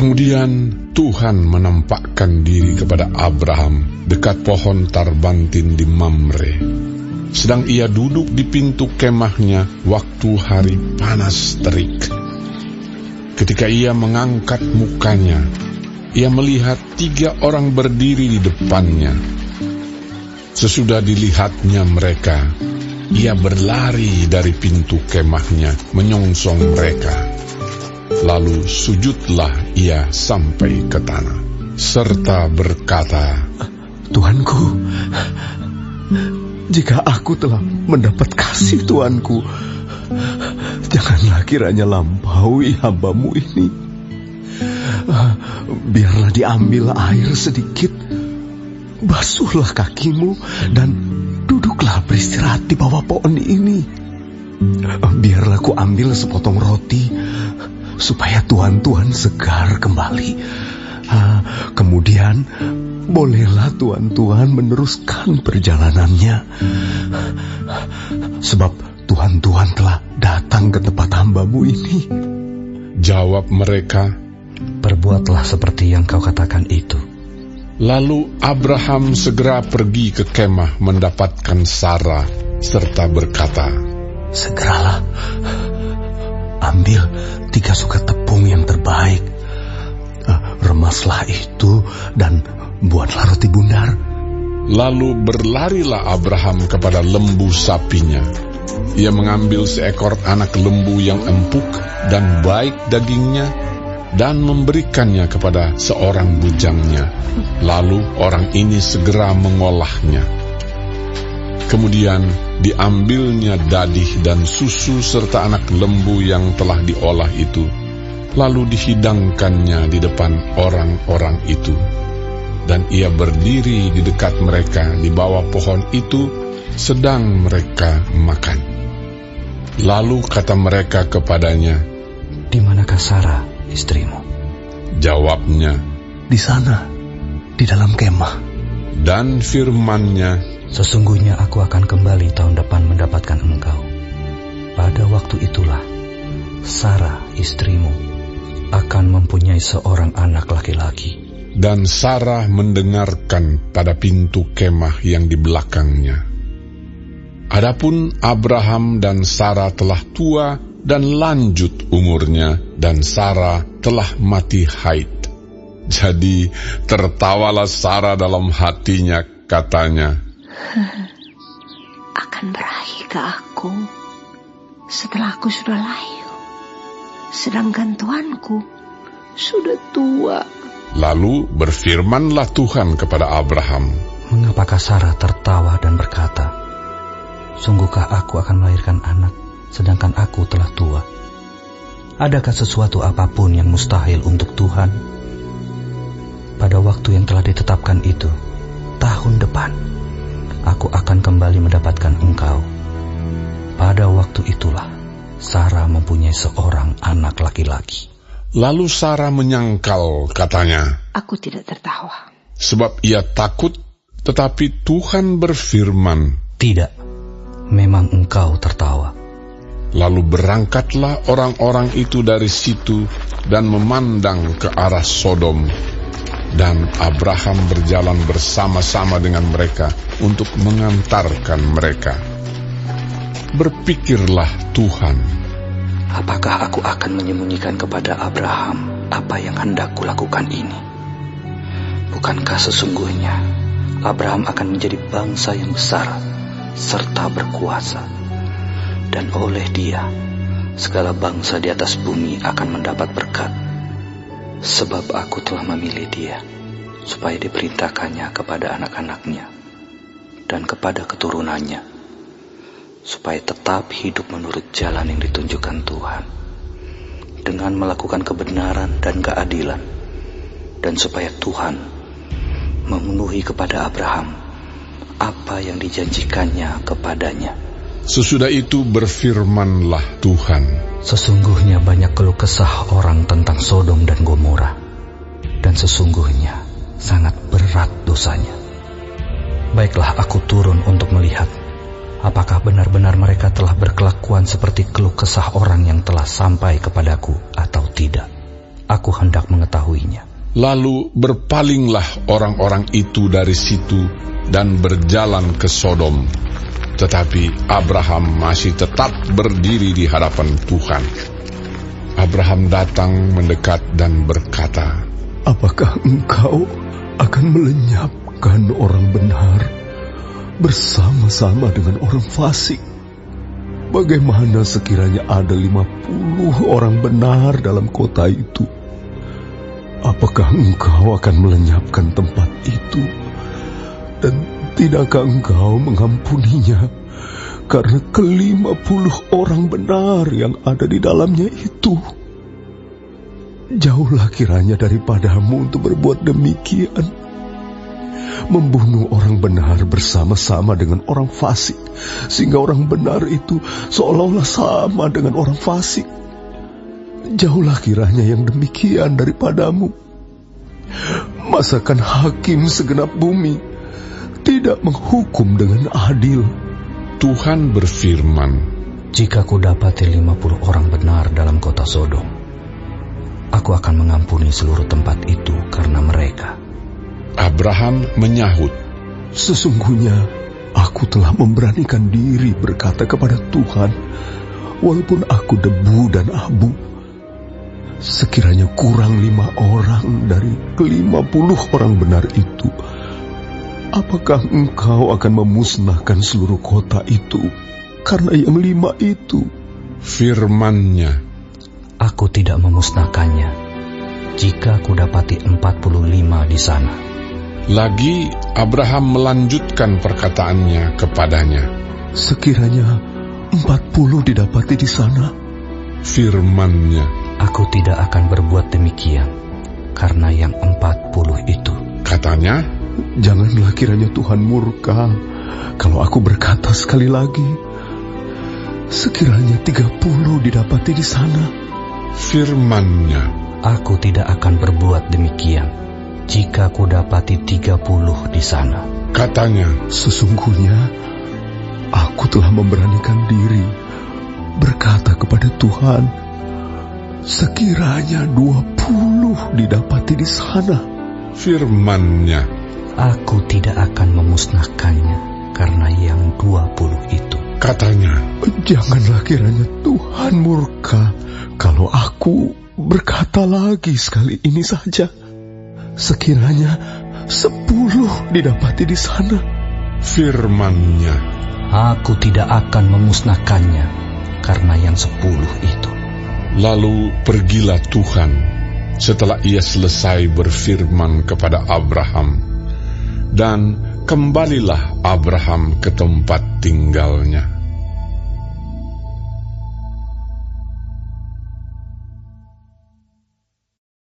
Kemudian Tuhan menampakkan diri kepada Abraham dekat pohon tarbantin di Mamre. Sedang ia duduk di pintu kemahnya waktu hari panas terik. Ketika ia mengangkat mukanya, ia melihat 3 orang berdiri di depannya. Sesudah dilihatnya mereka, ia berlari dari pintu kemahnya menyongsong mereka. Lalu sujudlah ia sampai ke tanah, serta berkata, Tuanku, jika aku telah mendapat kasih Tuanku, janganlah kiranya lampaui hamba-Mu ini. Biarlah diambil air sedikit, basuhlah kakimu, dan duduklah beristirahat di bawah pohon ini. Biarlah ku ambil sepotong roti, supaya Tuhan segar kembali. Kemudian bolehlah Tuhan meneruskan perjalanannya, sebab Tuhan telah datang ke tempat hamba-Mu ini. Jawab mereka, perbuatlah seperti yang kau katakan itu. Lalu Abraham segera pergi ke kemah mendapatkan Sarah, serta berkata, segeralah, ambil 3 sukat tepung yang terbaik, remaslah itu dan buatlah roti bundar. Lalu berlarilah Abraham kepada lembu sapinya. Ia mengambil seekor anak lembu yang empuk dan baik dagingnya, dan memberikannya kepada seorang bujangnya. Lalu orang ini segera mengolahnya. Kemudian diambilnya dadih dan susu serta anak lembu yang telah diolah itu, lalu dihidangkannya di depan orang-orang itu. Dan ia berdiri di dekat mereka di bawah pohon itu, sedang mereka makan. Lalu kata mereka kepadanya, di manakah Sarah, istrimu? Jawabnya, di sana, di dalam kemah. Dan firman-Nya, sesungguhnya aku akan kembali tahun depan mendapatkan engkau. Pada waktu itulah Sarah, istrimu, akan mempunyai seorang anak laki-laki. Dan Sarah mendengarkan pada pintu kemah yang di belakangnya. Adapun Abraham dan Sarah telah tua dan lanjut umurnya, dan Sarah telah mati haid. Jadi tertawalah Sarah dalam hatinya, katanya, akan berakhir ke aku setelah aku sudah layu, sedangkan tuanku sudah tua. Lalu berfirmanlah Tuhan kepada Abraham, mengapakah Sarah tertawa dan berkata, sungguhkah aku akan melahirkan anak, sedangkan aku telah tua? Adakah sesuatu apapun yang mustahil untuk Tuhan? Pada waktu yang telah ditetapkan itu, tahun depan, aku akan kembali mendapatkan engkau. Pada waktu itulah, Sarah mempunyai seorang anak laki-laki. Lalu Sarah menyangkal, katanya, aku tidak tertawa. Sebab ia takut, tetapi Tuhan berfirman, tidak, memang engkau tertawa. Lalu berangkatlah orang-orang itu dari situ dan memandang ke arah Sodom. Dan Abraham berjalan bersama-sama dengan mereka untuk mengantarkan mereka. Berpikirlah Tuhan, apakah aku akan menyembunyikan kepada Abraham apa yang hendak kulakukan ini? Bukankah sesungguhnya Abraham akan menjadi bangsa yang besar serta berkuasa, dan oleh dia segala bangsa di atas bumi akan mendapat berkat. Sebab aku telah memilih dia supaya diperintahkannya kepada anak-anaknya dan kepada keturunannya, supaya tetap hidup menurut jalan yang ditunjukkan Tuhan, dengan melakukan kebenaran dan keadilan, dan supaya Tuhan memenuhi kepada Abraham apa yang dijanjikannya kepadanya. Sesudah itu berfirmanlah Tuhan, sesungguhnya banyak keluh kesah orang tentang Sodom dan Gomora, dan sesungguhnya sangat berat dosanya. Baiklah aku turun untuk melihat apakah benar-benar mereka telah berkelakuan seperti keluh kesah orang yang telah sampai kepadaku atau tidak. Aku hendak mengetahuinya. Lalu berpalinglah orang-orang itu dari situ dan berjalan ke Sodom. Tetapi Abraham masih tetap berdiri di hadapan Tuhan. Abraham datang mendekat dan berkata, Apakah engkau akan melenyapkan orang benar bersama-sama dengan orang fasik? Bagaimana sekiranya ada 50 orang benar dalam kota itu? Apakah engkau akan melenyapkan tempat itu? Dan tidakkah engkau mengampuninya karena ke-50 orang benar yang ada di dalamnya itu? Jauhlah kiranya daripadamu untuk berbuat demikian, membunuh orang benar bersama-sama dengan orang fasik, sehingga orang benar itu seolah-olah sama dengan orang fasik. Jauhlah kiranya yang demikian daripadamu. Masakan hakim segenap bumi tidak menghukum dengan adil? Tuhan berfirman, Jika kudapati 50 orang benar dalam kota Sodom, aku akan mengampuni seluruh tempat itu karena mereka. Abraham menyahut, Sesungguhnya aku telah memberanikan diri berkata kepada Tuhan, walaupun aku debu dan abu, sekiranya kurang 5 orang dari ke-50 orang benar itu, apakah engkau akan memusnahkan seluruh kota itu karena yang 5 itu? firman-Nya, Aku tidak memusnahkannya jika kudapati 45 di sana. Lagi Abraham melanjutkan perkataannya kepadanya, Sekiranya 40 didapati di sana, firman-Nya, Aku tidak akan berbuat demikian karena yang 40 itu. katanya, janganlah kiranya Tuhan murka kalau aku berkata sekali lagi, sekiranya 30 didapati di sana. firman-Nya, Aku tidak akan berbuat demikian jika kudapati 30 di sana. katanya, Sesungguhnya aku telah memberanikan diri berkata kepada Tuhan, sekiranya 20 didapati di sana. firman-Nya, Aku tidak akan memusnahkannya karena yang 20 itu. katanya, Janganlah kiranya Tuhan murka kalau aku berkata lagi sekali ini saja, sekiranya 10 didapati di sana. firman-Nya, Aku tidak akan memusnahkannya karena yang 10 itu. Lalu pergilah Tuhan setelah ia selesai berfirman kepada Abraham, dan kembalilah Abraham ke tempat tinggalnya.